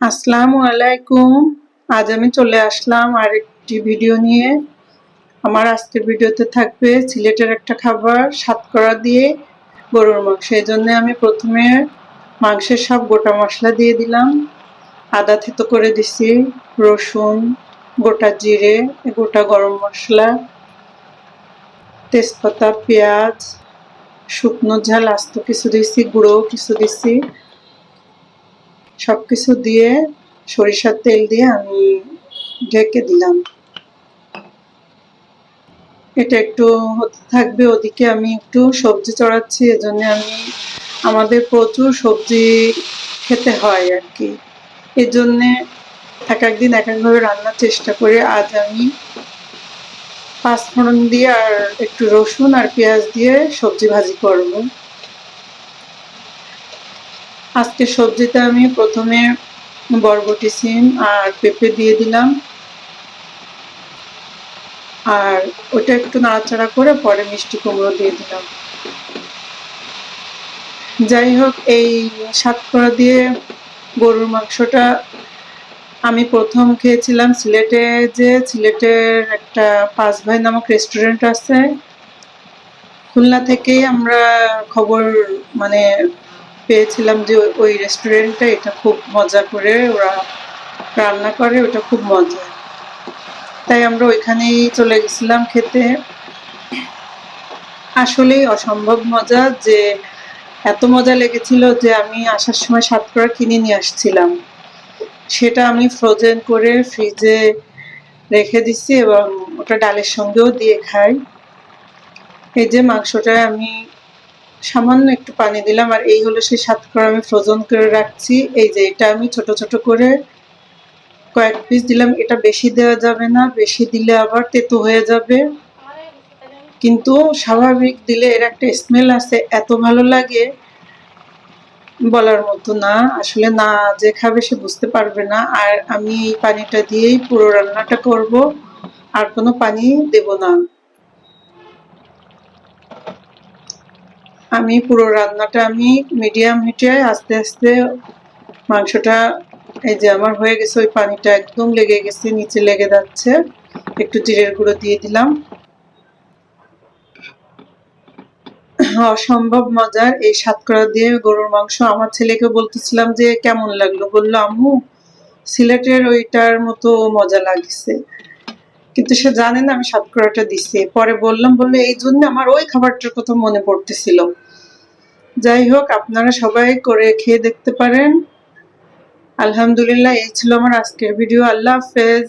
আসসালামু আলাইকুম। আজ আমি চলে আসলাম আরেকটি ভিডিও নিয়ে। আমার আজকের ভিডিওতে থাকবে সিলেটের একটা খাবার সাতকরা দিয়ে গরুর মাংস। এই জন্য আমি প্রথমে মাংসের সব গোটা মশলা দিয়ে দিলাম। আদা থেতো করে দিছি, রসুন, গোটা জিরে, গোটা গরম মশলা, তেজপাতা, পেঁয়াজ, শুকনো ঝাল আস্ত কিছু দিছি, গুঁড়ো কিছু দিছি। সবকিছু দিয়ে সরিষার তেল দিয়ে আমি ঢেকে দিলাম। এটা একটু হতে থাকবে, ওদিকে আমি একটু সবজি চড়াচ্ছি। এজন্য আমাদের প্রচুর সবজি খেতে হয় আর কি। এর জন্যে এক একদিন এক একভাবে রান্নার চেষ্টা করি। আজ আমি পাঁচফোড়ন দিয়ে আর একটু রসুন আর পেঁয়াজ দিয়ে সবজি ভাজি করব। আজকে সবজিতে আমি প্রথমে বরবটি, সিম আর পেঁপে দিয়ে দিলাম, আর ওটা একটু নাড়াচাড়া করে পরে মিষ্টি কুমড়ো দিয়ে দিলাম। যাই হোক, এই সাতকরা দিয়ে গরুর মাংসটা আমি প্রথম খেয়েছিলাম সিলেটে। যে সিলেটের একটা পাঁচ ভাই নামক রেস্টুরেন্ট আছে, খুলনা থেকেই আমরা খবর মানে পেয়েছিলাম যে ওই রেস্টুরেন্টটা এটা খুব মজা করে ওরা রান্না করে, ওটা খুব মজা। তাই আমরা ওইখানেই চলে গেছিলাম খেতে। আসলেই অসম্ভব মজা, যে এত মজা লেগেছিল যে আমি আসার সময় সাতকরা কিনে নিয়ে আসছিলাম। সেটা আমি ফ্রোজেন করে ফ্রিজে রেখে দিছি এবং ওটা ডালের সঙ্গেও দিয়ে খাই। এই যে মাংসটা আমি সামান্য একটু পানি দিলাম, আর এই হলো সেই সাতকরা আমি ফ্রোজেন করে রাখছি। এই যে এটা আমি ছোট ছোট করে কয়েক পিস দিলাম। এটা বেশি দেওয়া যাবে না, বেশি দিলে আবার তেতো হয়ে যাবে। কিন্তু স্বাভাবিক দিলে এর একটা স্মেল আছে, এত ভালো লাগে বলার মতো না। আসলে না যে খাবে সে বুঝতে পারবে না। আর আমি এই পানিটা দিয়েই পুরো রান্নাটা করব, আর কোনো পানি দেব না। আমি পুরো রান্নাটা আমি মিডিয়াম হিটে আস্তে আস্তে মাংসটা, এই যে আমার হয়ে গেছে, ওই পানিটা একদম লেগে গেছে, নিচে লেগে যাচ্ছে। একটু জিরের গুঁড়ো দিয়ে দিলাম। অসম্ভব মজার এই সাতকরা দিয়ে গরুর মাংস। আমার ছেলেকে বলতেছিলাম যে কেমন লাগলো, বললো আম্মু সিলেটের ওইটার মতো মজা লাগছে, কিন্তু সে জানে না আমি সাতকরাটা দিছি। পরে বললো এই জন্য আমার ওই খাবারটার কথা মনে পড়তেছিল। যাই হোক, আপনারা সবাই করে খেয়ে দেখতে পারেন। আলহামদুলিল্লাহ, এই ছিল আমার আজকের ভিডিও। আল্লাহ হাফেজ।